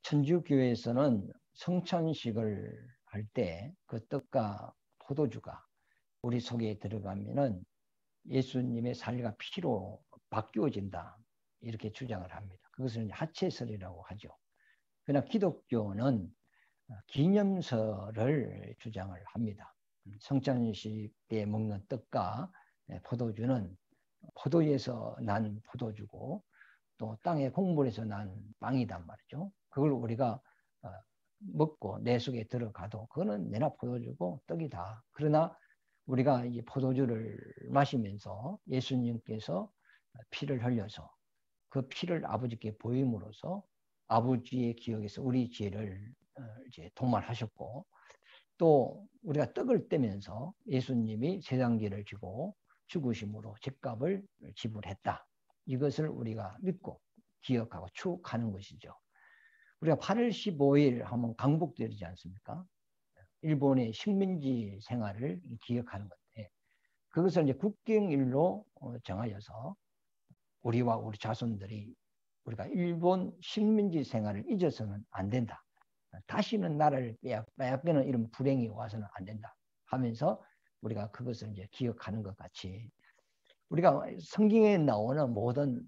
천주교에서는 성찬식을 할 때 그 떡과 포도주가 우리 속에 들어가면은 예수님의 살과 피로 바뀌어진다. 이렇게 주장을 합니다. 그것을 하체설이라고 하죠. 그러나 기독교는 기념설을 주장을 합니다. 성찬식 때 먹는 떡과 포도주는 포도에서 난 포도주고 또 땅의 곡물에서 난 빵이단 말이죠. 그걸 우리가 먹고 내 속에 들어가도 그거는 내나 포도주고 떡이다. 그러나 우리가 이 포도주를 마시면서 예수님께서 피를 흘려서 그 피를 아버지께 보임으로써 아버지의 기억에서 우리 죄를 이제 도말하셨고, 또 우리가 떡을 떼면서 예수님이 세상 죄를 지고 죽으심으로 죄값을 지불했다. 이것을 우리가 믿고 기억하고 추억하는 것이죠. 우리가 8월 15일 하면 강복되지 않습니까? 일본의 식민지 생활을 기억하는 건데, 그것을 이제 국경일로 정하여서 우리와 우리 자손들이 우리가 일본 식민지 생활을 잊어서는 안 된다. 다시는 나라를 빼앗기는 이런 불행이 와서는 안 된다 하면서 우리가 그것을 이제 기억하는 것 같이, 우리가 성경에 나오는 모든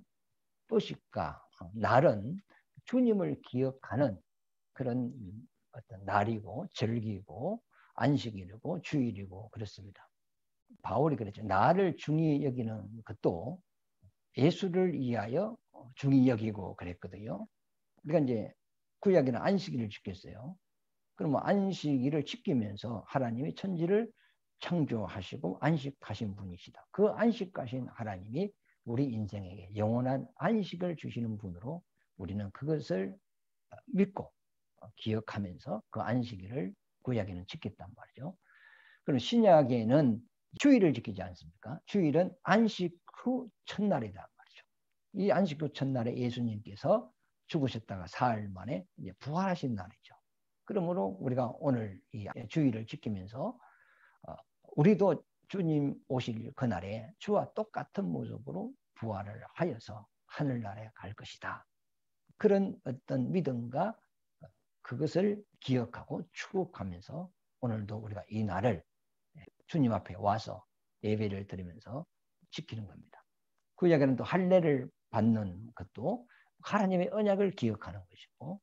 뜻과 날은 주님을 기억하는 그런 어떤 날이고 절기고 안식일이고 주일이고 그렇습니다. 바울이 그랬죠. 나를 중히 여기는 것도 예수를 위하여 중히 여기고 그랬거든요. 그러니까 이제 구약에는 안식일을 지켰어요. 그러면 안식일을 지키면서 하나님이 천지를 창조하시고 안식하신 분이시다. 그 안식하신 하나님이 우리 인생에게 영원한 안식을 주시는 분으로 우리는 그것을 믿고 기억하면서 그 안식일을 구약에는 지켰단 말이죠. 그럼 신약에는 주일을 지키지 않습니까? 주일은 안식 후 첫날이란 말이죠. 이 안식 후 첫날에 예수님께서 죽으셨다가 사흘 만에 이제 부활하신 날이죠. 그러므로 우리가 오늘 이 주일을 지키면서 우리도 주님 오실 그날에 주와 똑같은 모습으로 부활을 하여서 하늘나라에 갈 것이다. 그런 어떤 믿음과 그것을 기억하고 추억하면서 오늘도 우리가 이 날을 주님 앞에 와서 예배를 드리면서 지키는 겁니다. 그 이야기는 또 할례를 받는 것도 하나님의 언약을 기억하는 것이고,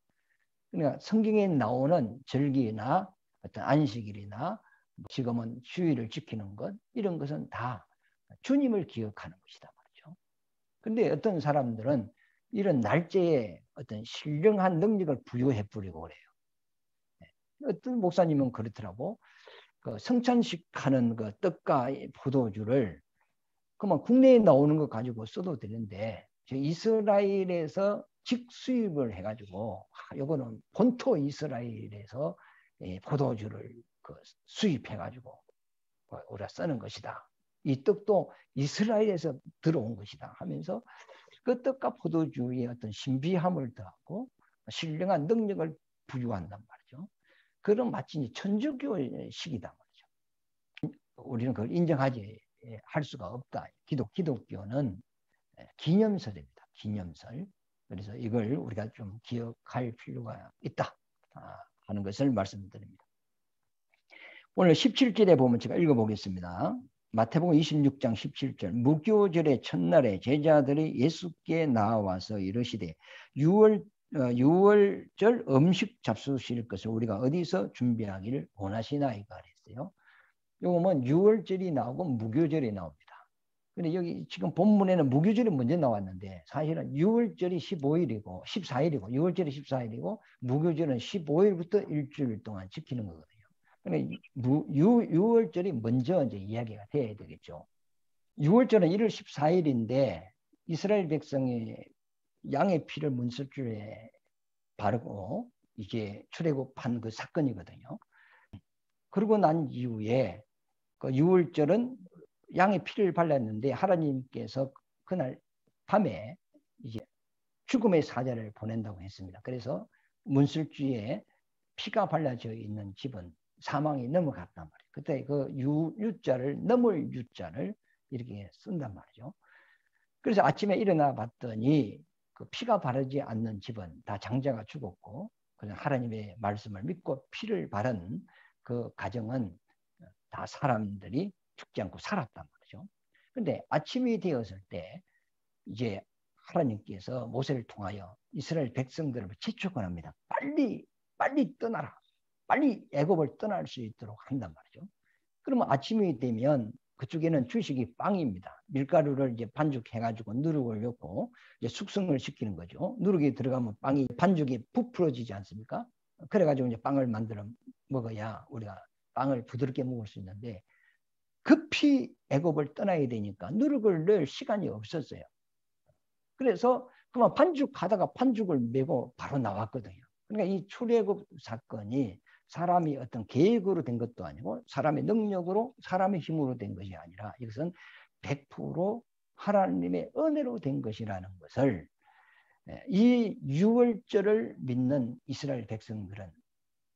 그러니까 성경에 나오는 절기나 어떤 안식일이나 지금은 주일을 지키는 것, 이런 것은 다 주님을 기억하는 것이다 말이죠. 그런데 어떤 사람들은 이런 날짜에 어떤 신령한 능력을 부여해 버리고 그래요. 어떤 목사님은 그렇더라고. 그 성찬식 하는 그 떡과 포도주를 그만 국내에 나오는 거 가지고 써도 되는데 이스라엘에서 직수입을 해가지고 이거는 본토 이스라엘에서 포도주를 그 수입해가지고 우리가 쓰는 것이다. 이 떡도 이스라엘에서 들어온 것이다 하면서 그 떡과 포도주의 어떤 신비함을 더하고 신령한 능력을 부여한단 말이죠. 그런 마치 천주교식이다 말이죠. 우리는 그걸 인정하지 할 수가 없다. 기독교는 기념설입니다. 기념설. 그래서 이걸 우리가 좀 기억할 필요가 있다 하는 것을 말씀드립니다. 오늘 17절에 보면 제가 읽어보겠습니다. 마태복음 26장 17절. 무교절의 첫날에 제자들이 예수께 나와서 이르시되 유월절 음식 잡수실 것을 우리가 어디서 준비하기를 원하시나이까 그랬어요. 요거는 유월절이 나오고 무교절이 나옵니다. 근데 여기 지금 본문에는 무교절이 먼저 나왔는데 사실은 유월절이 15일이고 14일이고 유월절이 14일이고 무교절은 15일부터 일주일 동안 지키는 거거든요. 그러니까 유월절이 먼저 이제 이야기가 돼야 되겠죠. 유월절은 1월 14일인데 이스라엘 백성이 양의 피를 문설주에 바르고 이게 출애굽한 그 사건이거든요. 그러고 난 이후에 그 유월절은 양의 피를 발랐는데 하나님께서 그날 밤에 이제 죽음의 사자를 보낸다고 했습니다. 그래서 문술주에 피가 발라져 있는 집은 사망이 넘어갔단 말이에요. 그때 그 유자를 넘을 유자를 이렇게 쓴단 말이죠. 그래서 아침에 일어나 봤더니 그 피가 바르지 않는 집은 다 장자가 죽었고 그냥 하나님의 말씀을 믿고 피를 바른 그 가정은 다 사람들이 죽지 않고 살았단 말이죠. 근데 아침이 되었을 때 이제 하나님께서 모세를 통하여 이스라엘 백성들을 재촉합니다. 빨리 떠나라. 빨리 애굽을 떠날 수 있도록 한단 말이죠. 그러면 아침이 되면 그쪽에는 주식이 빵입니다. 밀가루를 이제 반죽해가지고 누룩을 넣고 이제 숙성을 시키는 거죠. 누룩이 들어가면 빵이 반죽이 부풀어지지 않습니까? 그래가지고 이제 빵을 만들어 먹어야 우리가 빵을 부드럽게 먹을 수 있는데 급히 애굽을 떠나야 되니까 누룩을 넣을 시간이 없었어요. 그래서 그만 반죽하다가 반죽을 메고 바로 나왔거든요. 그러니까 이 출애굽 사건이 사람이 어떤 계획으로 된 것도 아니고 사람의 능력으로 사람의 힘으로 된 것이 아니라 이것은 100% 하나님의 은혜로 된 것이라는 것을 이 유월절을 믿는 이스라엘 백성들은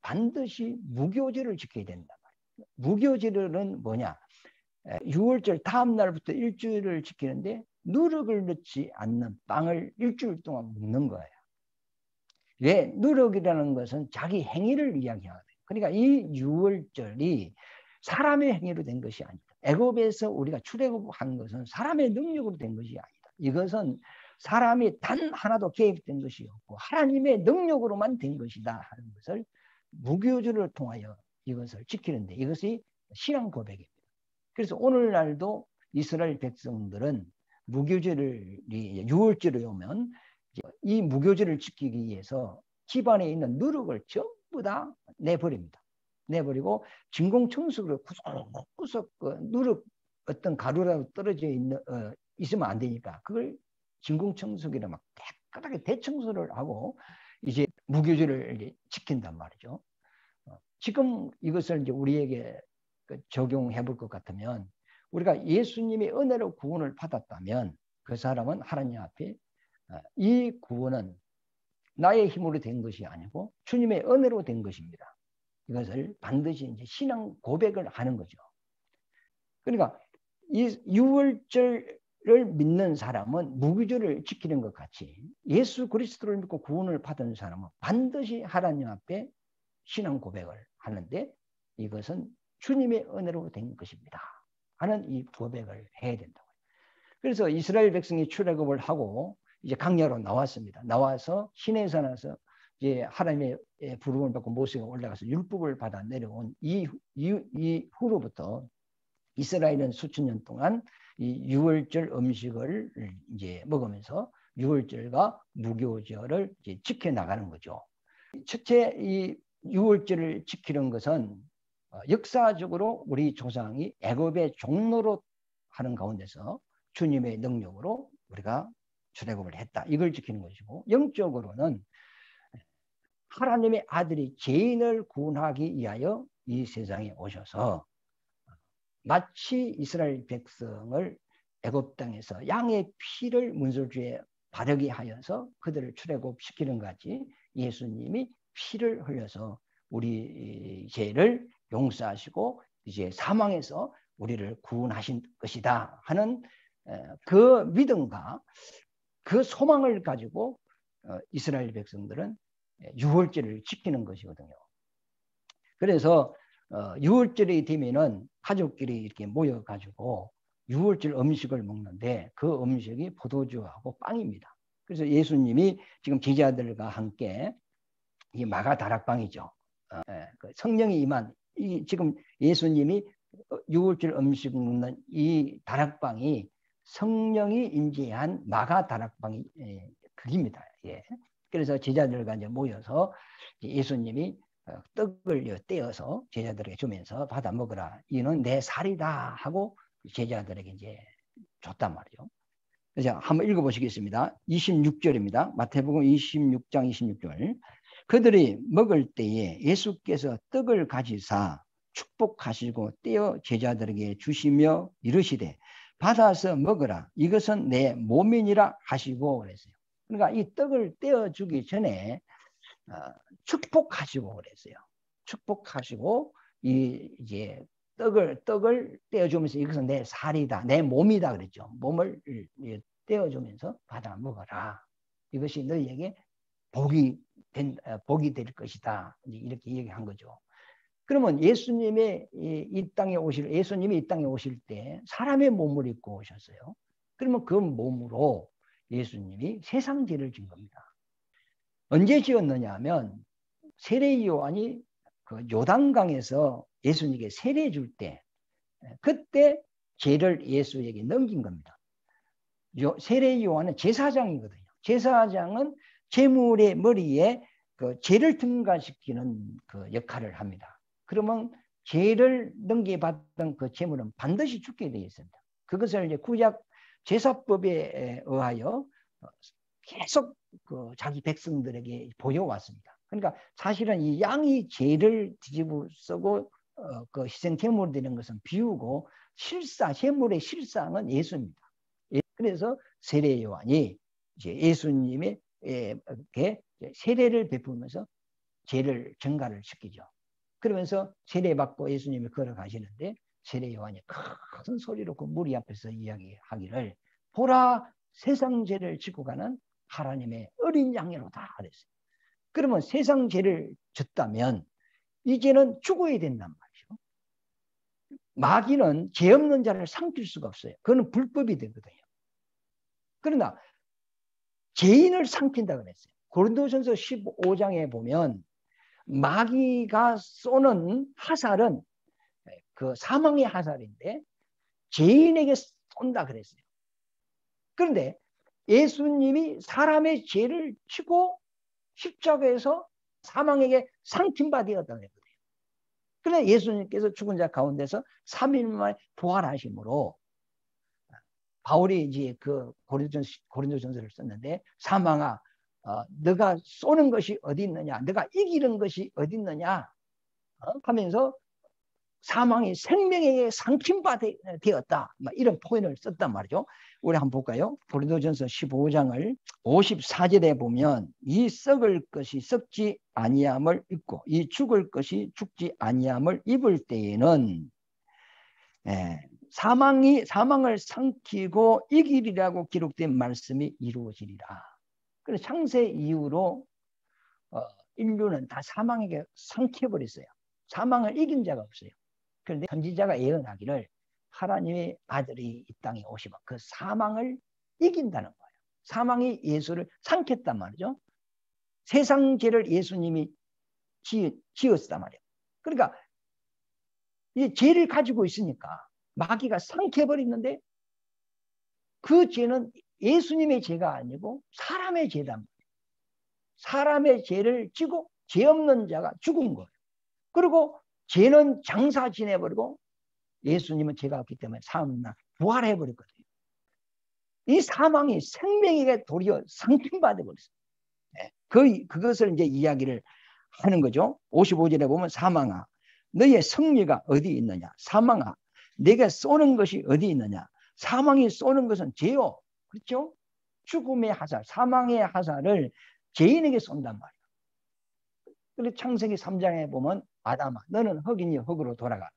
반드시 무교절을 지켜야 된다. 무교절은 뭐냐? 유월절 다음 날부터 일주일을 지키는데 누룩을 넣지 않는 빵을 일주일 동안 먹는 거예요. 왜? 누룩이라는 것은 자기 행위를 이야기하거든요. 그러니까 이 유월절이 사람의 행위로 된 것이 아니다. 애굽에서 우리가 출애굽한 것은 사람의 능력으로 된 것이 아니다. 이것은 사람이 단 하나도 개입된 것이 없고 하나님의 능력으로만 된 것이다 하는 것을 무교절을 통하여 이것을 지키는데 이것이 신앙 고백입니다. 그래서 오늘날도 이스라엘 백성들은 무교절이 유월절이 오면 이 무교절을 지키기 위해서 집안에 있는 누룩을 전부 다 내버립니다. 내버리고 진공청소기로 구석구석 그 누룩 어떤 가루라도 떨어져 있으면 안 되니까 그걸 진공청소기로 막 깨끗하게 대청소를 하고 이제 무교절을 지킨단 말이죠. 지금 이것을 이제 우리에게 적용해 볼 것 같으면 우리가 예수님의 은혜로 구원을 받았다면 그 사람은 하나님 앞에 이 구원은 나의 힘으로 된 것이 아니고 주님의 은혜로 된 것입니다. 이것을 반드시 이제 신앙 고백을 하는 거죠. 그러니까 이 유월절을 믿는 사람은 무교절을 지키는 것 같이 예수 그리스도를 믿고 구원을 받은 사람은 반드시 하나님 앞에 신앙 고백을 하는데 이것은 주님의 은혜로 된 것입니다. 하는 이 고백을 해야 된다고. 그래서 이스라엘 백성이 출애굽을 하고 이제 광야로 나왔습니다. 나와서 시내산에서 이제 하나님의 부름을 받고 모세가 올라가서 율법을 받아 내려온 이후로부터 이스라엘은 수천 년 동안 이 유월절 음식을 이제 먹으면서 유월절과 무교절을 이제 지켜나가는 거죠. 첫째 이 유월절을 지키는 것은 역사적으로 우리 조상이 애굽의 종로로 하는 가운데서 주님의 능력으로 우리가 출애굽을 했다. 이걸 지키는 것이고 영적으로는 하나님의 아들이 죄인을 구원하기 위하여 이 세상에 오셔서 마치 이스라엘 백성을 애굽 땅에서 양의 피를 문설주에 바르게 하여서 그들을 출애굽시키는 같이 예수님이 피를 흘려서 우리 죄를 용서하시고 이제 사망에서 우리를 구원하신 것이다 하는 그 믿음과 그 소망을 가지고 이스라엘 백성들은 유월절을 지키는 것이거든요. 그래서 유월절이 되면은 가족끼리 이렇게 모여가지고 유월절 음식을 먹는데 그 음식이 포도주하고 빵입니다. 그래서 예수님이 지금 제자들과 함께 이 마가 다락방이죠. 그 성령이 임한 지금 예수님이 유월절 음식 먹는 이 다락방이 성령이 임재한 마가 다락방이 그입니다. 예. 그래서 제자들과 이제 모여서 예수님이 떡을 떼어서 제자들에게 주면서 받아 먹으라. 이는 내 살이다 하고 제자들에게 이제 줬단 말이죠. 그래서 한번 읽어보시겠습니다. 26절입니다. 마태복음 26장 26절. 그들이 먹을 때에 예수께서 떡을 가지사 축복하시고 떼어 제자들에게 주시며 이르시되 받아서 먹으라. 이것은 내 몸이니라 하시고 그랬어요. 그러니까 이 떡을 떼어주기 전에 축복하시고 그랬어요. 축복하시고 이제 떡을 떼어주면서 이것은 내 살이다, 내 몸이다 그랬죠. 몸을 떼어주면서 받아 먹어라. 이것이 너희에게 복이 될 것이다. 이렇게 얘기한 거죠. 그러면 예수님이 이 땅에 오실 때 사람의 몸을 입고 오셨어요. 그러면 그 몸으로 예수님이 세상 죄를 진 겁니다. 언제 지었느냐 하면 세례 요한이 그 요단강에서 예수님에게 세례 줄 때, 그때 죄를 예수에게 넘긴 겁니다. 세례 요한은 제사장이거든요. 제사장은 제물의 머리에 그 죄를 등가시키는 그 역할을 합니다. 그러면 죄를 넘겨받은 그 제물은 반드시 죽게 되어 있습니다. 그것을 이제 구약 제사법에 의하여 계속 그 자기 백성들에게 보여왔습니다. 그러니까 사실은 이 양이 죄를 뒤집어 쓰고 그 희생 제물을 드리는 것은 비우고 제물의 실상은 예수입니다. 그래서 세례 요한이 이제 예수님에게 세례를 베푸면서 죄를 증가를 시키죠. 그러면서 세례받고 예수님이 걸어가시는데 세례 요한이 큰 소리로 그 무리 앞에서 이야기하기를 보라 세상 죄를 지고 가는 하나님의 어린 양이로다 그랬어요. 그러면 세상 죄를 졌다면 이제는 죽어야 된단 말이죠. 마귀는 죄 없는 자를 삼킬 수가 없어요. 그거는 불법이 되거든요. 그러나 죄인을 삼킨다 그랬어요. 고린도전서 15장에 보면 마귀가 쏘는 화살은 그 사망의 화살인데 죄인에게 쏜다 그랬어요. 그런데 예수님이 사람의 죄를 치고 십자가에서 사망에게 상침받았다 그랬거든요. 그런데 예수님께서 죽은 자 가운데서 3일 만에 부활하심으로 바울이 이제 그 고린도전서를 썼는데 사망아 너가 쏘는 것이 어디 있느냐, 너가 이기는 것이 어디 있느냐 하면서 사망이 생명에게 상침받았다 이런 표현을 썼단 말이죠. 우리 한번 볼까요? 고린도전서 15장을 54절에 보면 이 썩을 것이 썩지 아니함을 입고 이 죽을 것이 죽지 아니함을 입을 때에는 사망을 삼키고 이기리라고 기록된 말씀이 이루어지리라. 그래서 창세 이후로 인류는 다 사망에게 삼켜버렸어요. 사망을 이긴 자가 없어요. 그런데 선지자가 예언하기를 하나님의 아들이 이 땅에 오시면 그 사망을 이긴다는 거예요. 사망이 예수를 삼켰단 말이죠. 세상 죄를 예수님이 지었단 말이에요. 그러니까 이 죄를 가지고 있으니까 마귀가 삼켜버리는데 그 죄는 예수님의 죄가 아니고 사람의 죄단 말이에요. 사람의 죄를 지고 죄 없는 자가 죽은 거예요. 그리고 죄는 장사 지내버리고 예수님은 죄가 없기 때문에 사망날 부활해버렸거든요. 이 사망이 생명에게 도리어 상침받아버렸어요. 그것을 이제 이야기를 하는 거죠. 55절에 보면 사망아 너의 승리가 어디 있느냐, 사망아 내가 쏘는 것이 어디 있느냐. 사망이 쏘는 것은 죄요. 그렇죠? 죽음의 화살, 사망의 화살을 죄인에게 쏜단 말이에요. 그래서 창세기 3장에 보면 아담아 너는 흙이니 흙으로 돌아가,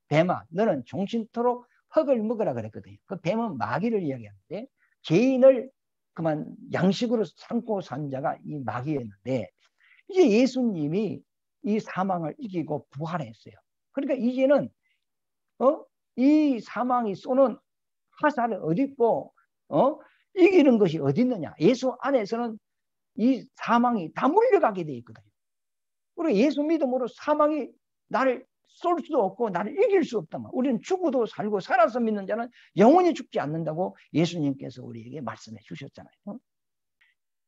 뱀아 너는 종신토록 흙을 먹으라 그랬거든요. 그 뱀은 마귀를 이야기하는데 죄인을 그만 양식으로 삼고 산 자가 이 마귀였는데 이제 예수님이 이 사망을 이기고 부활했어요. 그러니까 이제는 이 사망이 쏘는 화살을 어디 있고 이기는 것이 어디 있느냐. 예수 안에서는 이 사망이 다 물려가게 돼 있거든요. 그리고 예수 믿음으로 사망이 나를 쏠 수도 없고 나를 이길 수 없단 말이에요. 우리는 죽어도 살고 살아서 믿는 자는 영원히 죽지 않는다고 예수님께서 우리에게 말씀해 주셨잖아요.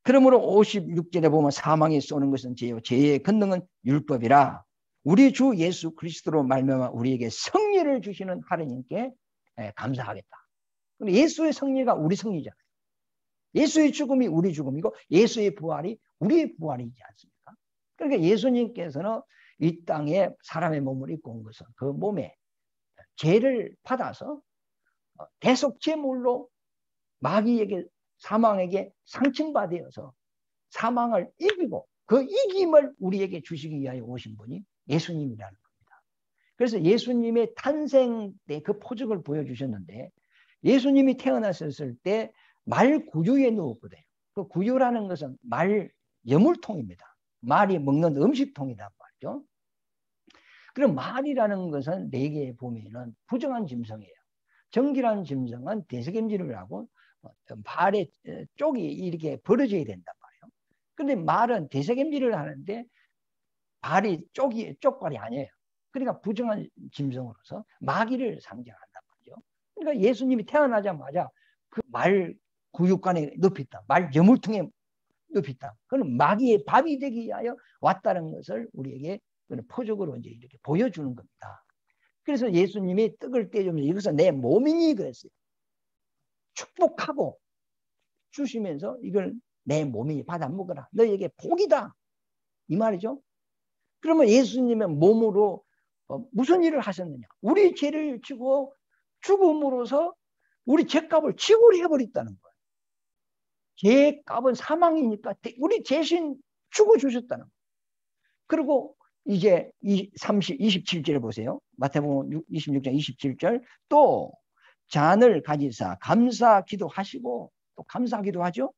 그러므로 56절에 보면 사망이 쏘는 것은 죄요 죄의 권능은 율법이라 우리 주 예수 그리스도로 말미암아 우리에게 승리를 주시는 하나님께 감사하겠다. 예수의 승리가 우리 승리잖아요. 예수의 죽음이 우리 죽음이고 예수의 부활이 우리의 부활이지 않습니까? 그러니까 예수님께서는 이 땅에 사람의 몸을 입고 온 것은 그 몸에 죄를 받아서 대속 제물로 마귀에게 사망에게 상침받아서 사망을 이기고 그 이김을 우리에게 주시기 위하여 오신 분이 예수님이라는 겁니다. 그래서 예수님의 탄생 때 그 표적을 보여주셨는데 예수님이 태어나셨을 때 말 구유에 누웠거든요. 그 구유라는 것은 말 여물통입니다. 말이 먹는 음식통이란 말이죠. 그럼 말이라는 것은 네 개에 보면은 부정한 짐승이에요. 정기라는 짐승은 대석임질을 하고 발의 쪽이 이렇게 벌어져야 된단 말이에요. 근데 말은 대석임질을 하는데 발이 쪽발이 아니에요. 그러니까 부정한 짐승으로서 마귀를 상징한단 말이죠. 그러니까 예수님이 태어나자마자 그 말 구육관에 높였다. 말 여물통에 높였다. 그는 마귀의 밥이 되기 위하여 왔다는 것을 우리에게 포적으로 이제 이렇게 보여주는 겁니다. 그래서 예수님이 떡을 떼주면서 이것은 내 몸이니 그랬어요. 축복하고 주시면서 이걸 내 몸이 받아 먹어라. 너에게 복이다. 이 말이죠. 그러면 예수님의 몸으로 무슨 일을 하셨느냐? 우리 죄를 지고 죽음으로써 우리 죄값을 지불해버렸다는 거예요. 죄값은 사망이니까 우리 대신 죽어주셨다는 거예요. 그리고 이제 27절 보세요. 마태복음 26장 27절. 또 잔을 가지사 감사 기도하시고, 또 감사 기도하죠.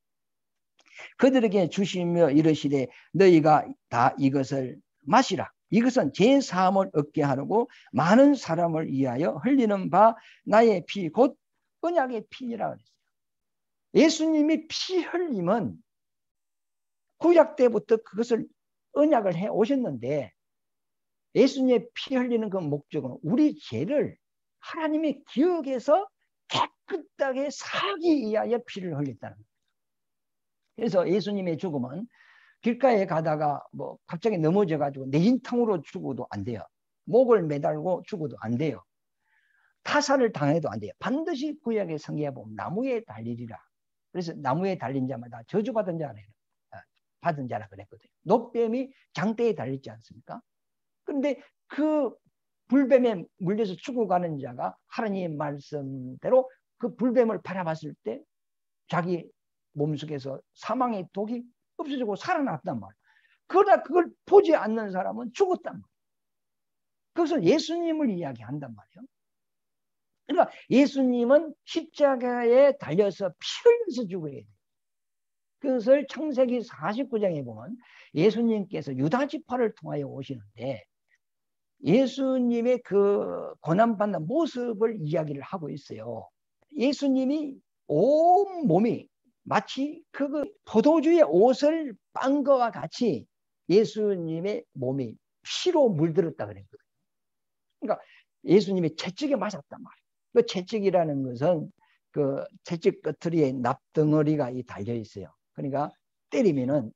그들에게 주시며 이르시되 너희가 다 이것을 마시라. 이것은 제 사함을 얻게 하려고 많은 사람을 위하여 흘리는 바 나의 피 곧 언약의 피니라 그랬어요. 예수님이 피 흘림은 구약 때부터 그것을 언약을 해 오셨는데, 예수님의 피 흘리는 그 목적은 우리 죄를 하나님의 기억에서 깨끗하게 사기 위하여 피를 흘렸다는 거예요. 그래서 예수님의 죽음은 길가에 가다가 뭐 갑자기 넘어져 가지고 내진탕으로 죽어도 안 돼요. 목을 매달고 죽어도 안 돼요. 타살을 당해도 안 돼요. 반드시 구약의 성경에 보면 나무에 달리리라. 그래서 나무에 달린 자마다 저주받은 자라 받은 자라 그랬거든요. 노뱀이 장대에 달리지 않습니까? 그런데 그 불뱀에 물려서 죽어가는 자가 하나님의 말씀대로 그 불뱀을 바라봤을 때 자기 몸속에서 사망의 독이 없어지고 살아났단 말이에요. 그러나 그걸 보지 않는 사람은 죽었단 말이에요. 그것은 예수님을 이야기한단 말이에요. 그러니까 예수님은 십자가에 달려서 피 흘려서 죽어야 돼요. 그것을 창세기 49장에 보면 예수님께서 유다 지파를 통하여 오시는데 예수님의 그 고난받는 모습을 이야기를 하고 있어요. 예수님이 온 몸이 마치 그 포도주의 옷을 빤 것과 같이 예수님의 몸이 피로 물들었다 그랬거든요. 그러니까 예수님이 채찍에 맞았단 말이에요. 그 채찍이라는 것은 그 채찍 끝트리에 납덩어리가 달려 있어요. 그러니까 때리면은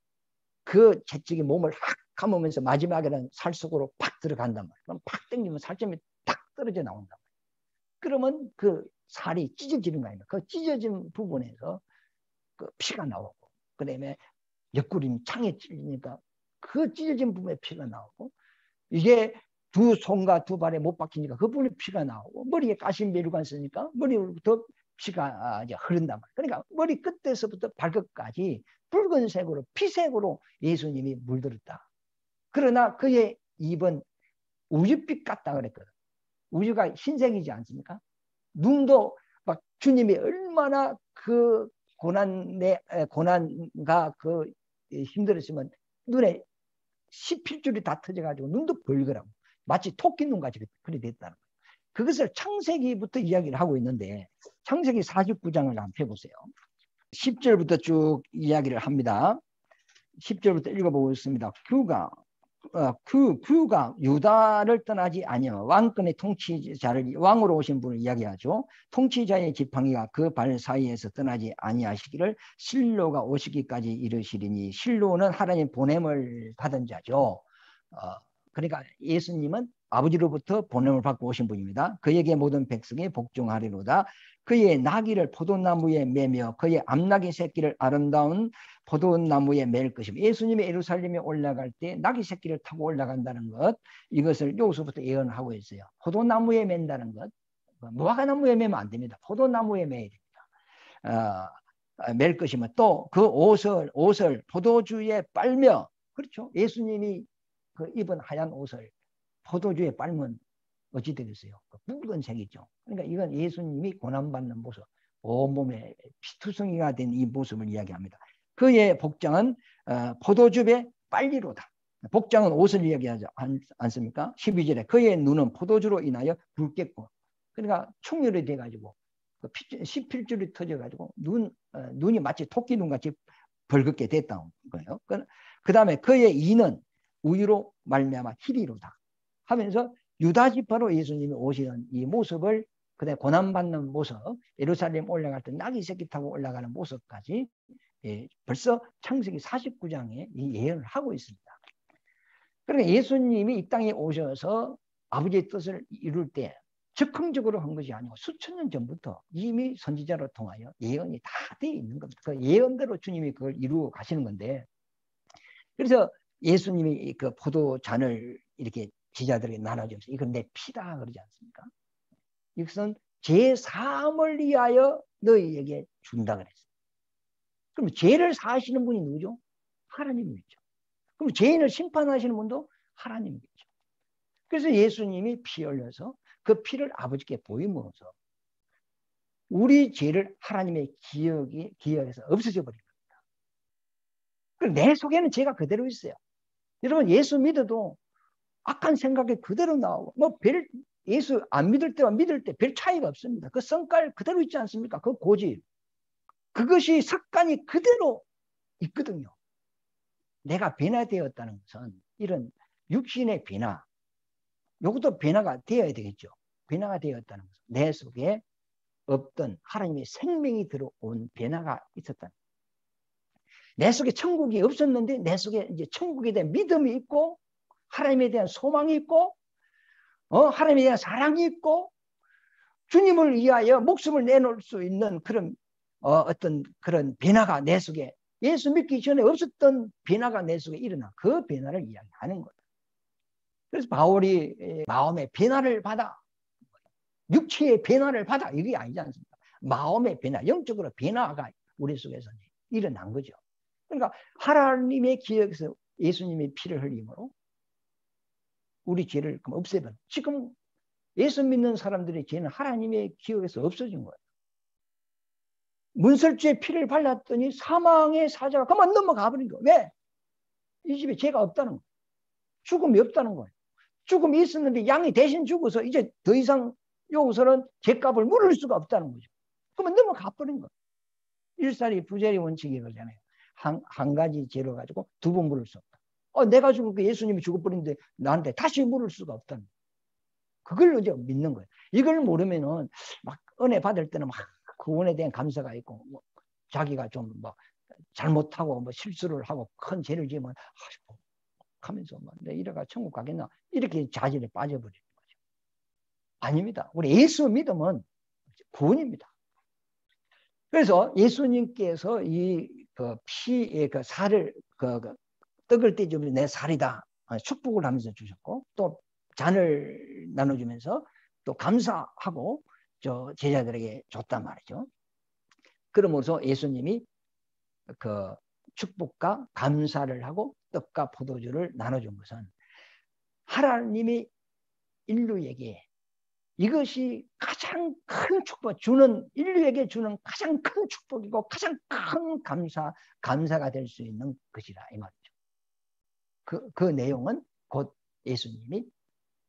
그 채찍이 몸을 확 감으면서 마지막에는 살 속으로 팍 들어간단 말이에요. 그럼 팍 당기면 살점이 딱 떨어져 나온단 말이에요. 그러면 그 살이 찢어지는 거 아닙니까? 그 찢어진 부분에서 그 피가 나오고, 그 다음에 옆구리 창에 찔리니까 그 찢어진 부분에 피가 나오고, 이게 두 손과 두 발에 못 박히니까 그 부분에 피가 나오고, 머리에 가시면류관 쓰니까 머리부터 피가 이제 흐른단 말이에요. 그러니까 머리 끝에서부터 발끝까지 붉은색으로 피색으로 예수님이 물들었다. 그러나 그의 입은 우유빛 같다 그랬거든. 우유가 흰색이지 않습니까? 눈도 막 주님이 얼마나 그 고난과 그 힘들었으면 눈에 십필줄이 다 터져가지고 눈도 벌거라고 마치 토끼 눈같이 그리 됐다는 거예요. 그것을 창세기부터 이야기를 하고 있는데 창세기 49장을 한번 펴보세요. 10절부터 쭉 이야기를 합니다. 10절부터 읽어보겠습니다. 그가 유다를 떠나지 아니하며 왕권의 통치자를 왕으로 오신 분을 이야기하죠. 통치자의 지팡이가 그 발 사이에서 떠나지 아니하시기를 실로가 오시기까지 이르시리니 실로는 하나님 보냄을 받은 자죠. 그러니까 예수님은 아버지로부터 보냄을 받고 오신 분입니다. 그에게 모든 백성이 복종하리로다. 그의 나귀를 포도나무에 매며 그의 암나귀 새끼를 아름다운 포도나무에 맬 것입니다. 예수님이 예루살렘에 올라갈 때 나귀 새끼를 타고 올라간다는 것, 이것을 여기서부터 예언하고 있어요. 포도나무에 맨다는 것, 무화과나무에 매면 안 됩니다. 포도나무에 매야 됩니다. 맬 것이면 또 그 옷을 포도주에 빨며, 그렇죠? 예수님이 그 입은 하얀 옷을 포도주에 빨면 어찌 되겠어요? 붉은색이죠. 그러니까 이건 예수님이 고난받는 모습, 온몸에 피투성이가 된 이 모습을 이야기합니다. 그의 복장은 포도즙의 빨리로다. 복장은 옷을 이야기하지 않습니까? 12절에 그의 눈은 포도주로 인하여 붉겠고, 그러니까 충혈이 돼가지고 십필줄이 터져가지고 눈이 마치 토끼 눈같이 벌겋게 됐다는 거예요. 그 다음에 그의 이는 우유로 말미암아 희리로다 하면서 유다 지파로 예수님이 오시는 이 모습을, 그다음에 고난받는 모습, 예루살렘 올라갈 때 나귀 새끼 타고 올라가는 모습까지 벌써 창세기 49장에 이 예언을 하고 있습니다. 그러니까 예수님이 이 땅에 오셔서 아버지의 뜻을 이룰 때 즉흥적으로 한 것이 아니고 수천 년 전부터 이미 선지자로 통하여 예언이 다 되어 있는 겁니다. 그 예언대로 주님이 그걸 이루어 가시는 건데, 그래서 예수님이 그 포도잔을 이렇게 제자들에게 나눠주면서 이건 내 피다 그러지 않습니까? 이것은 죄 사함을 위하여 너희에게 준다 그랬어요. 그럼 죄를 사하시는 분이 누구죠? 하나님이죠. 그럼 죄인을 심판하시는 분도 하나님이죠. 그래서 예수님이 피 흘려서 그 피를 아버지께 보임으로써 우리 죄를 하나님의 기억에서 없어져 버린 겁니다. 그럼 내 속에는 죄가 그대로 있어요. 여러분 예수 믿어도 악한 생각이 그대로 나오고 예수 안 믿을 때와 믿을 때 별 차이가 없습니다. 그 성깔 그대로 있지 않습니까? 그 고집, 그것이 습관이 그대로 있거든요. 내가 변화되었다는 것은 이런 육신의 변화, 이것도 변화가 되어야 되겠죠. 변화가 되었다는 것은 내 속에 없던 하나님의 생명이 들어온 변화가 있었다는 거예요. 내 속에 천국이 없었는데 내 속에 이제 천국에 대한 믿음이 있고 하나님에 대한 소망이 있고 하나님에 대한 사랑이 있고 주님을 위하여 목숨을 내놓을 수 있는 그런 어떤 그런 변화가 내 속에, 예수 믿기 전에 없었던 변화가 내 속에 일어나 그 변화를 이야기하는 거예요. 그래서 바울이 마음의 변화를 받아, 육체의 변화를 받아, 이게 아니지 않습니까? 마음의 변화, 영적으로 변화가 우리 속에서 일어난 거죠. 그러니까 하나님의 기억에서 예수님의 피를 흘림으로 우리 죄를 없애버려. 지금 예수 믿는 사람들의 죄는 하나님의 기억에서 없어진 거예요. 문설주의 피를 발랐더니 사망의 사자가 그만 넘어가 버린 거예요. 왜? 이 집에 죄가 없다는 거예요. 죽음이 없다는 거예요. 죽음이 있었는데 양이 대신 죽어서 이제 더 이상 여기서는 죄값을 물을 수가 없다는 거죠. 그러면 넘어가 버린 거예요. 일살이 부자리 원칙이 그러잖아요. 한 가지 죄로 가지고 두 번 물을 수 없다. 내가 죽고 예수님이 죽어버린데 나한테 다시 물을 수가 없다는 거예요. 그걸 이제 믿는 거예요. 이걸 모르면은 막 은혜 받을 때는 막 그 은혜에 대한 감사가 있고, 자기가 좀 뭐 잘못하고 뭐 실수를 하고 큰 죄를 지으면 하면서 내 이래가 천국 가겠나 이렇게 자질에 빠져버리는 거죠. 아닙니다. 우리 예수 믿음은 구원입니다. 그래서 예수님께서 이 그 피의 그 살을 떡을 떼주면 내 살이다 축복을 하면서 주셨고, 또 잔을 나눠주면서 또 감사하고 제자들에게 줬단 말이죠. 그러면서 예수님이 그 축복과 감사를 하고 떡과 포도주를 나눠준 것은 하나님이 인류에게 이것이 가장 큰 축복, 인류에게 주는 가장 큰 축복이고 가장 큰 감사가 될 수 있는 것이라 이 말이죠. 그 내용은 곧 예수님이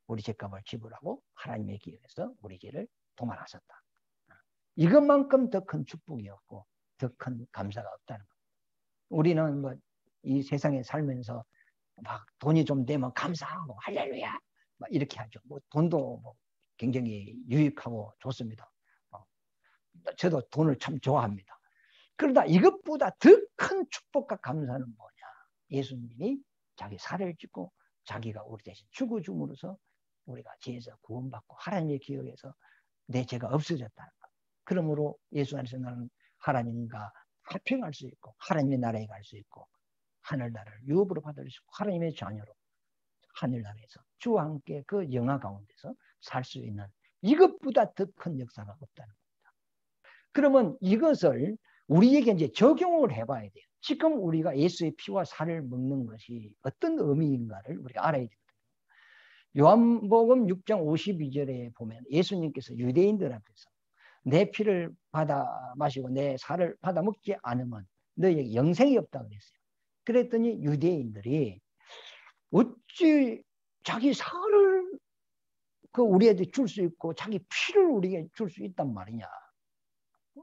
우리 죄값을 지불하고 하나님의 기회에서 우리 죄를 도말하셨다. 이것만큼 더 큰 축복이 없고 더 큰 감사가 없다는 겁니다. 우리는 뭐 이 세상에 살면서 막 돈이 좀 되면 감사하고 할렐루야 막 이렇게 하죠. 뭐 돈도 뭐 굉장히 유익하고 좋습니다. 저도 돈을 참 좋아합니다. 그러다 이것보다 더 큰 축복과 감사는 뭐냐? 예수님이 자기 살을 찢고 자기가 우리 대신 죽어줌으로써 우리가 죄에서 구원받고 하나님의 기억에서 내 죄가 없어졌다는 것. 그러므로 예수 안에서 나는 하나님과 화평할 수 있고 하나님의 나라에 갈 수 있고 하늘나라를 유업으로 받을 수 있고 하나님의 자녀로 하늘나라에서 주와 함께 그 영화 가운데서 살 수 있는 이것보다 더 큰 역사가 없다는 겁니다. 그러면 이것을 우리에게 이제 적용을 해봐야 돼요. 지금 우리가 예수의 피와 살을 먹는 것이 어떤 의미인가를 우리가 알아야 됩니다. 요한복음 6장 52절에 보면 예수님께서 유대인들 앞에서 내 피를 받아 마시고 내 살을 받아 먹지 않으면 너희에게 영생이 없다고 그랬어요. 그랬더니 유대인들이 어찌 자기 살을 그 우리에게 줄 수 있고 자기 피를 우리에게 줄 수 있단 말이냐.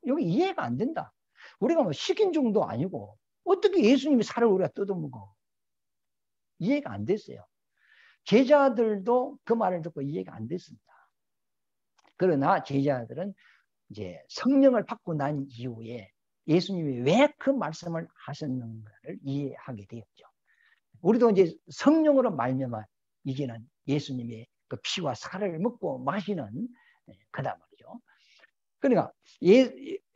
여기 이해가 안 된다. 우리가 뭐 식인종도 아니고 어떻게 예수님이 살을 우리가 뜯어먹어. 이해가 안 됐어요. 제자들도 그 말을 듣고 이해가 안 됐습니다. 그러나 제자들은 이제 성령을 받고 난 이후에 예수님이 왜 그 말씀을 하셨는가를 이해하게 되었죠. 우리도 이제 성령으로 말미암아 이제는 예수님의 그 피와 살을 먹고 마시는 그다 말이죠. 그러니까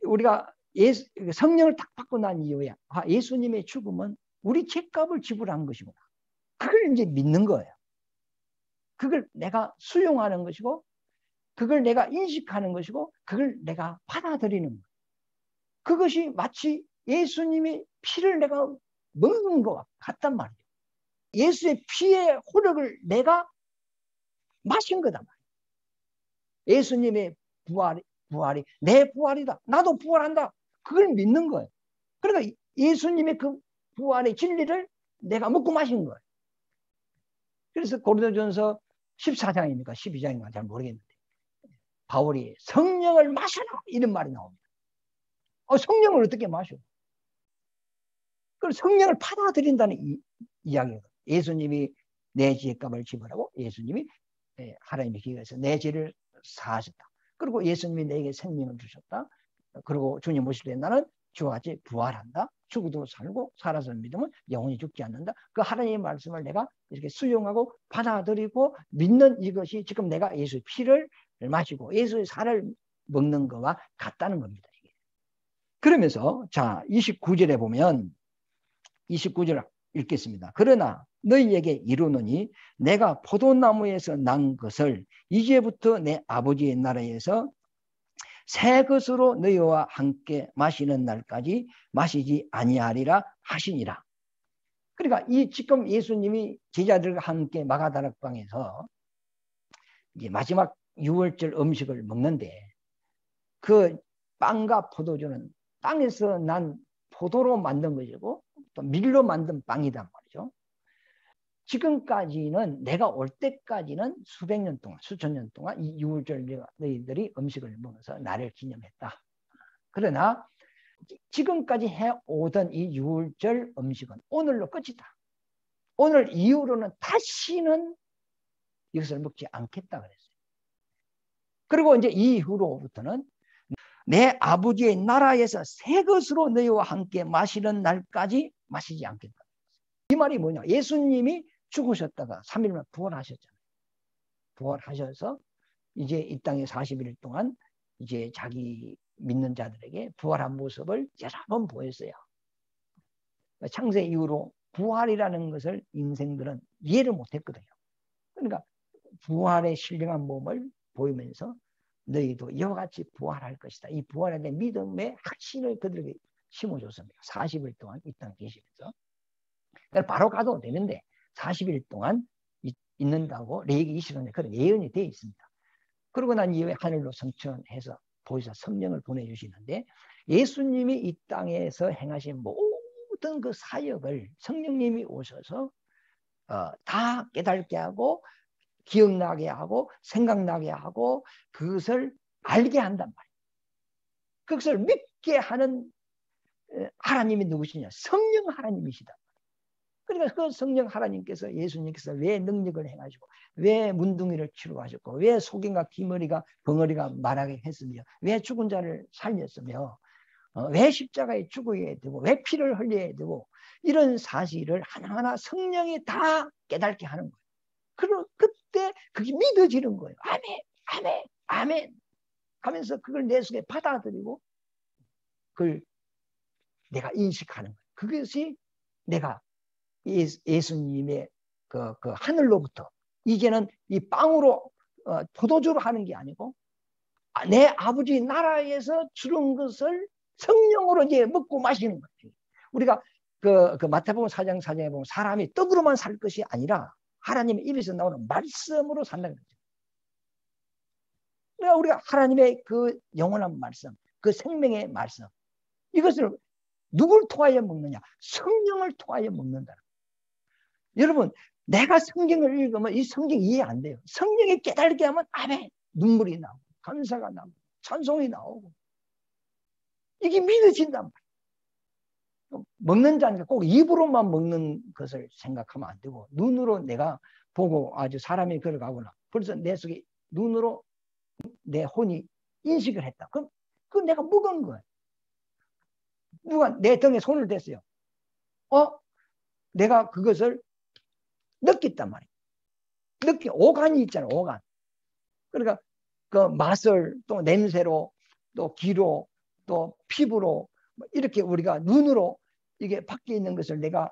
우리가 성령을 딱 받고 난 이후에 예수님의 죽음은 우리 죄값을 지불한 것이구나. 그걸 이제 믿는 거예요. 그걸 내가 수용하는 것이고 그걸 내가 인식하는 것이고 그걸 내가 받아들이는 거예요. 그것이 마치 예수님의 피를 내가 먹는 것 같단 말이에요. 예수의 피의 호력을 내가 마신 거다 말이에요. 예수님의 부활이 내 부활이다. 나도 부활한다. 그걸 믿는 거예요. 그러니까 예수님의 그 부활의 진리를 내가 먹고 마신 거예요. 그래서 고린도전서 14장입니까? 12장인가 잘 모르겠는데 바울이 성령을 마셔라 이런 말이 나옵니다. 성령을 어떻게 마셔? 그럼 성령을 받아들인다는 이야기예요. 예수님이 내 죄값을 지불하고 예수님이 하나님의 기회에서 내 죄를 사하셨다. 그리고 예수님이 내게 생명을 주셨다. 그리고 주님 오실 때 나는 주와 같이 부활한다. 죽어도 살고 살아서 믿으면 영원히 죽지 않는다. 그 하나님의 말씀을 내가 이렇게 수용하고 받아들이고 믿는 이것이 지금 내가 예수의 피를 마시고 예수의 살을 먹는 것과 같다는 겁니다. 그러면서 자 29절에 보면 29절 읽겠습니다. 그러나 너희에게 이르노니 내가 포도나무에서 난 것을 이제부터 내 아버지의 나라에서 새 것으로 너희와 함께 마시는 날까지 마시지 아니하리라 하시니라. 그러니까 이 지금 예수님이 제자들과 함께 마가다락방에서 이제 마지막 6월절 음식을 먹는데 그 빵과 포도주는 땅에서 난 포도로 만든 것이고 또 밀로 만든 빵이단 말이죠. 지금까지는 내가 올 때까지는 수백 년 동안 수천 년 동안 이 유월절 너희들이 음식을 먹어서 나를 기념했다. 그러나 지금까지 해오던 이 유월절 음식은 오늘로 끝이다. 오늘 이후로는 다시는 이것을 먹지 않겠다 그랬어요. 그리고 이제 이후로부터는 내 아버지의 나라에서 새 것으로 너희와 함께 마시는 날까지 마시지 않겠다. 이 말이 뭐냐? 예수님이 죽으셨다가 3일만 부활하셨잖아요. 부활하셔서 이제 이 땅에 40일 동안 이제 자기 믿는 자들에게 부활한 모습을 여러 번 보였어요. 창세 이후로 부활이라는 것을 인생들은 이해를 못했거든요. 그러니까 부활의 신령한 몸을 보이면서 너희도 이와 같이 부활할 것이다. 이 부활에 대한 믿음의 확신을 그들에게 심어줬습니다. 40일 동안 이 땅에 계시면서. 바로 가도 되는데 40일 동안 있는다고 레위기 20년에 그런 예언이 되어 있습니다. 그러고 난 이후에 하늘로 승천해서 보이사 성령을 보내주시는데 예수님이 이 땅에서 행하신 모든 그 사역을 성령님이 오셔서 다 깨닫게 하고 기억나게 하고 생각나게 하고 그것을 알게 한단 말이에요. 그것을 믿게 하는 하나님이 누구시냐? 성령 하나님이시다. 그러니까 그 성령 하나님께서 예수님께서 왜 능력을 행하시고 왜 문둥이를 치료하셨고 왜 소경과 기머리가 벙어리가 말하게 했으며 왜 죽은 자를 살렸으며 왜 십자가에 죽어야 되고 왜 피를 흘려야 되고 이런 사실을 하나하나 성령이 다 깨닫게 하는 거예요. 그리고 그때 그게 믿어지는 거예요. 아멘, 아멘, 아멘 하면서 그걸 내 속에 받아들이고 그걸 내가 인식하는 거예요. 그것이 내가 예수님의 그 하늘로부터 이제는 이 빵으로 포도주로 하는 게 아니고 내 아버지 나라에서 주는 것을 성령으로 이제 먹고 마시는 거예요. 우리가 그 마태복음 4장 4장에 보면 사람이 떡으로만 살 것이 아니라 하나님의 입에서 나오는 말씀으로 산다는 거죠. 그러니까 우리가 하나님의 그 영원한 말씀, 그 생명의 말씀 이것을 누굴 통하여 먹느냐? 성령을 통하여 먹는다. 여러분, 내가 성경을 읽으면 이 성경 이해 안 돼요. 성령이 깨달게 하면 아멘, 눈물이 나오고 감사가 나오고 찬송이 나오고 이게 믿어진단 말이에요. 먹는 자니까 꼭 입으로만 먹는 것을 생각하면 안 되고 눈으로 내가 보고 아주 사람이 걸어가구나. 벌써 내 속에 눈으로 내 혼이 인식을 했다. 그럼 그건 내가 먹은 거예요. 누가 내 등에 손을 댔어요. 내가 그것을 느꼈단 말이에요. 오간이 있잖아요. 오간. 그러니까 그 맛을 또 냄새로 또 귀로 또 피부로 이렇게 우리가 눈으로 이게 밖에 있는 것을 내가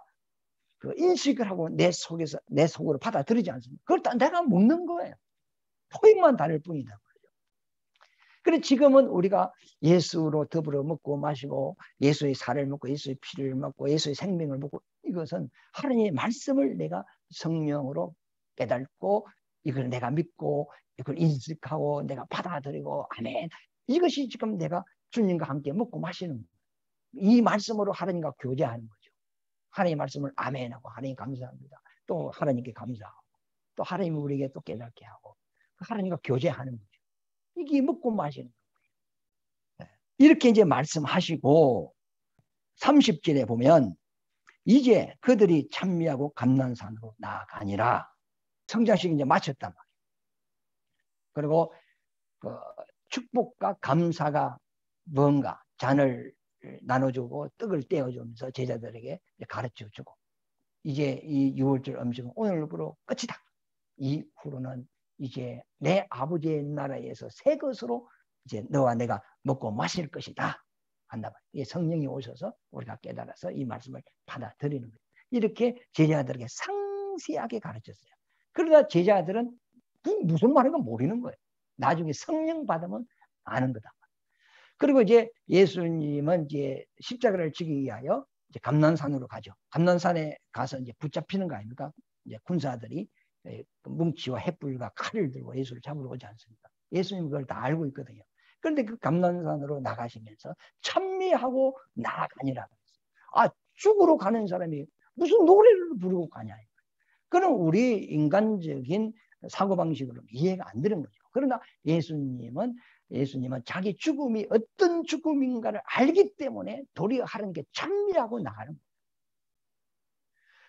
그 인식을 하고 내 속으로 받아들이지 않습니까? 그걸 다 내가 먹는 거예요. 포획만 다를 뿐이다. 그래 지금은 우리가 예수로 더불어 먹고 마시고 예수의 살을 먹고 예수의 피를 먹고 예수의 생명을 먹고 이것은 하나님의 말씀을 내가 성령으로 깨닫고 이걸 내가 믿고 이걸 인식하고 내가 받아들이고 아멘. 이것이 지금 내가 주님과 함께 먹고 마시는 거예요. 이 말씀으로 하나님과 교제하는 거죠. 하나님의 말씀을 아멘하고 하나님 감사합니다. 또 하나님께 감사하고 또 하나님이 우리에게 또 깨닫게 하고 하나님과 교제하는 거죠. 이게 먹고 마시는 거예요. 이렇게 이제 말씀하시고 30절에 보면 이제 그들이 찬미하고 감난산으로 나아가니라. 성장식 이제 마쳤단 말이에요. 그리고 그 축복과 감사가 뭔가 잔을 나눠주고 떡을 떼어주면서 제자들에게 가르쳐주고 이제 이 6월절 음식은 오늘부로 끝이다. 이후로는 이제 내 아버지의 나라에서 새 것으로 이제 너와 내가 먹고 마실 것이다. 한다 말이에요. 성령이 오셔서 우리가 깨달아서 이 말씀을 받아들이는 거예요. 이렇게 제자들에게 상세하게 가르쳤어요. 그러나 제자들은 무슨 말인가 모르는 거예요. 나중에 성령 받으면 아는 거다. 그리고 이제 예수님은 이제 십자가를 지기 위하여 이제 감난산으로 가죠. 감난산에 가서 이제 붙잡히는 거 아닙니까? 이제 군사들이 뭉치와 햇불과 칼을 들고 예수를 잡으러 오지 않습니까? 예수님은 그걸 다 알고 있거든요. 그런데 그 감난산으로 나가시면서 찬미하고 나아가니라. 죽으러 가는 사람이 무슨 노래를 부르고 가냐. 그는 우리 인간적인 사고방식으로 이해가 안 되는 거죠. 그러나 예수님은 자기 죽음이 어떤 죽음인가를 알기 때문에 도리어 하는 게 찬미하고 나가는 거예요.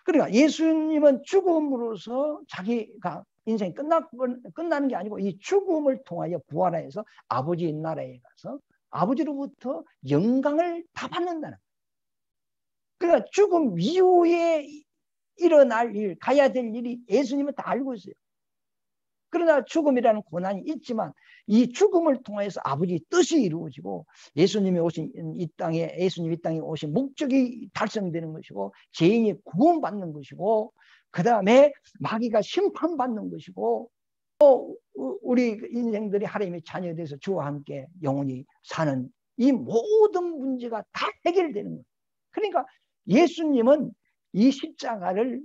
그러니까 예수님은 죽음으로서 자기가 인생이 끝나는 게 아니고 이 죽음을 통하여 부활해서 아버지의 나라에 가서 아버지로부터 영광을 다 받는다는 거예요. 그러니까 죽음 이후에 일어날 일, 가야 될 일이 예수님은 다 알고 있어요. 그러나 죽음이라는 고난이 있지만 이 죽음을 통해서 아버지의 뜻이 이루어지고 예수님이 이 땅에 오신 목적이 달성되는 것이고 죄인이 구원받는 것이고 그 다음에 마귀가 심판받는 것이고 또 우리 인생들이 하나님의 자녀돼서 주와 함께 영원히 사는 이 모든 문제가 다 해결되는 거예요. 그러니까 예수님은 이 십자가를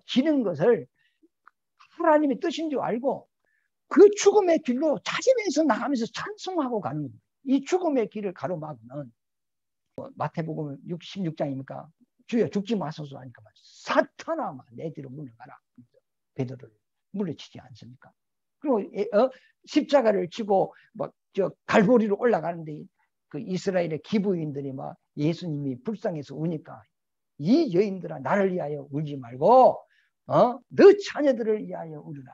지는 것을 하나님의 뜻인 줄 알고 그 죽음의 길로 찾으면서 나가면서 찬송하고 가는 거예요. 이 죽음의 길을 가로막으면 마태복음 16장입니까? 주여 죽지 마소서 하니까 사탄아 내 뒤로 물러가라. 베드로를 물리치지 않습니까? 그리고 십자가를 지고 막 갈보리로 올라가는데 그 이스라엘의 기부인들이 막 예수님이 불쌍해서 우니까 이 여인들아 나를 위하여 울지 말고 너 자녀들을 위하여 울으라.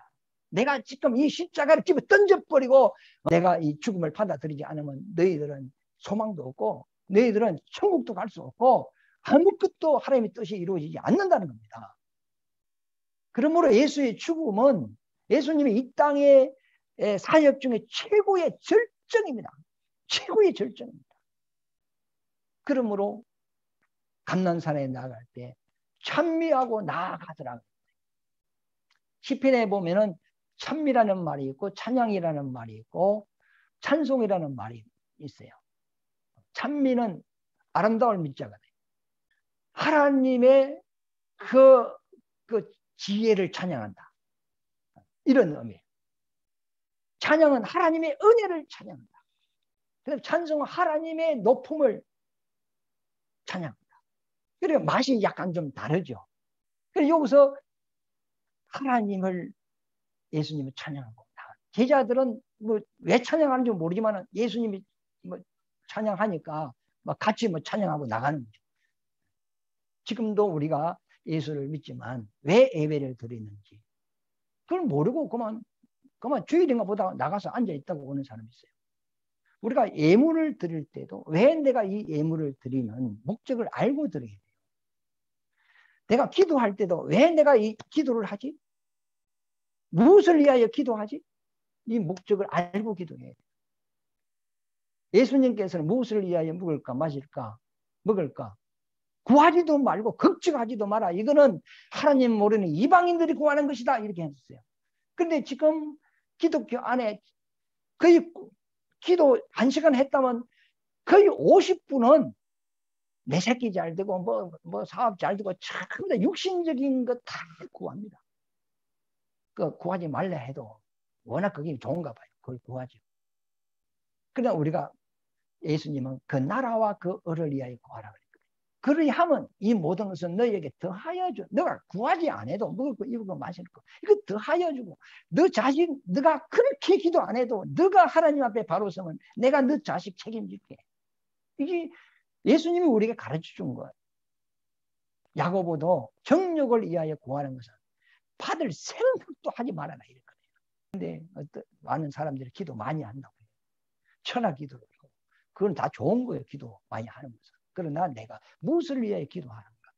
내가 지금 이 십자가를 집어 던져버리고 내가 이 죽음을 받아들이지 않으면 너희들은 소망도 없고 너희들은 천국도 갈 수 없고 아무것도 하나님의 뜻이 이루어지지 않는다는 겁니다. 그러므로 예수의 죽음은 예수님이 이 땅의 사역 중에 최고의 절정입니다. 최고의 절정입니다. 그러므로 감난산에 나갈 때 찬미하고 나아가더라고요. 시편에 보면은 찬미라는 말이 있고 찬양이라는 말이 있고 찬송이라는 말이 있어요. 찬미는 아름다울 민자가 돼요. 하나님의 그 지혜를 찬양한다. 이런 의미예요. 찬양은 하나님의 은혜를 찬양한다. 그래서 찬송은 하나님의 높음을 찬양합니다. 그래 맛이 약간 좀 다르죠. 그래서 여기서 하나님을 예수님을 찬양하고 제자들은 뭐 왜 찬양하는지 모르지만 예수님이 뭐 찬양하니까 막 같이 뭐 찬양하고 나가는 거죠. 지금도 우리가 예수를 믿지만 왜 예배를 드리는지 그걸 모르고 그만 주일인가 보다 나가서 앉아 있다고 오는 사람이 있어요. 우리가 예물을 드릴 때도 왜 내가 이 예물을 드리는 목적을 알고 드려야 돼요. 내가 기도할 때도 왜 내가 이 기도를 하지? 무엇을 위하여 기도하지? 이 목적을 알고 기도해야 돼요. 예수님께서는 무엇을 위하여 먹을까 마실까 먹을까 구하지도 말고 걱정하지도 마라. 이거는 하나님 모르는 이방인들이 구하는 것이다. 이렇게 했어요. 그런데 지금 기독교 안에 거의 기도 1시간 했다면 거의 50분은 내 새끼 잘 되고 뭐 사업 잘 되고 참 육신적인 거 다 구합니다. 그 구하지 말라 해도 워낙 그게 좋은가 봐요. 그걸 구하죠. 그러나 우리가 예수님은 그 나라와 그 을을 위하여 구하라 그랬거든요. 그리하면 이 모든 것은 너희에게 더하여 줘. 너가 구하지 안 해도 먹을 거 입을 거 마실 거 이거 더하여 주고 너 자식 너가 그렇게 기도 안 해도 너가 하나님 앞에 바로 서면 내가 너 자식 책임질게. 이게 예수님이 우리에게 가르쳐 준 거예요. 야고보도 정욕을 위하여 구하는 것은 받을 생각도 하지 말아라 이랬거든요. 근데 많은 사람들이 기도 많이 한다고 해요. 천하 기도를 하고 그건 다 좋은 거예요. 기도 많이 하는 것은. 그러나 내가 무엇을 위하여 기도하는가?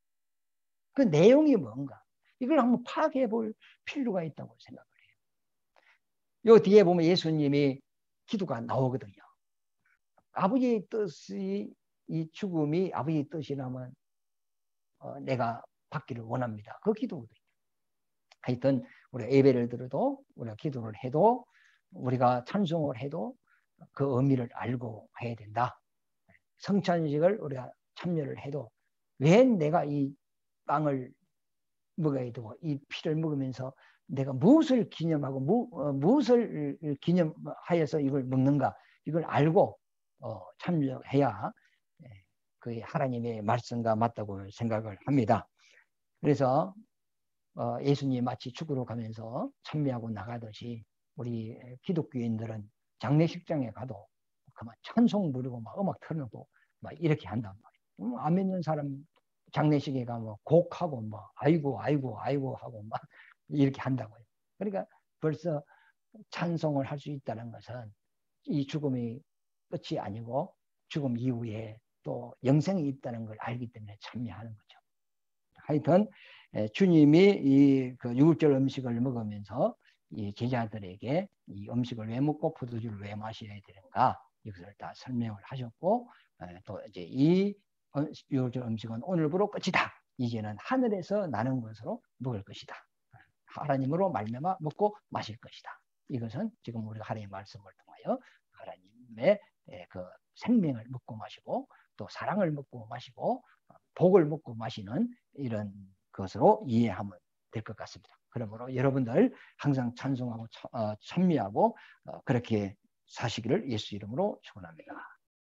그 내용이 뭔가? 이걸 한번 파악해 볼 필요가 있다고 생각을 해요. 요 뒤에 보면 예수님이 기도가 나오거든요. 아버지의 뜻이 이 죽음이 아버지의 뜻이라면 내가 받기를 원합니다. 그 기도거든요. 하여튼 우리가 예배를 들어도 우리가 기도를 해도 우리가 찬송을 해도 그 의미를 알고 해야 된다. 성찬식을 우리가 참여를 해도 왜 내가 이 빵을 먹어야 되고 이 피를 먹으면서 내가 무엇을 기념하고 무엇을 기념하여서 이걸 먹는가 이걸 알고 참여해야 그 하나님의 말씀과 맞다고 생각을 합니다. 그래서 예수님이 마치 죽으러 가면서 참여하고 나가듯이 우리 기독교인들은 장례식장에 가도 그만 찬송 부르고 막 음악 틀어놓고 막 이렇게 한단 말이에요. 안 믿는 사람 장례식에 가면 곡하고 뭐 아이고 하고 막 이렇게 한다고요. 그러니까 벌써 찬송을 할 수 있다는 것은 이 죽음이 끝이 아니고 죽음 이후에 또 영생이 있다는 걸 알기 때문에 참여하는 거죠. 하여튼 주님이 이 그 유월절 음식을 먹으면서 이 제자들에게 이 음식을 왜 먹고 포도주를 왜 마셔야 되는가 이것을 다 설명을 하셨고 또 이제 이 유월절 음식은 오늘부로 끝이다. 이제는 하늘에서 나는 것으로 먹을 것이다. 하나님으로 말미암아 먹고 마실 것이다. 이것은 지금 우리가 하나님의 말씀을 통하여 하나님의 그 생명을 먹고 마시고 또 사랑을 먹고 마시고 복을 먹고 마시는 이런 것으로 이해하면 될 것 같습니다. 그러므로 여러분들 항상 찬송하고 찬미하고 그렇게 사시기를 예수 이름으로 축원합니다.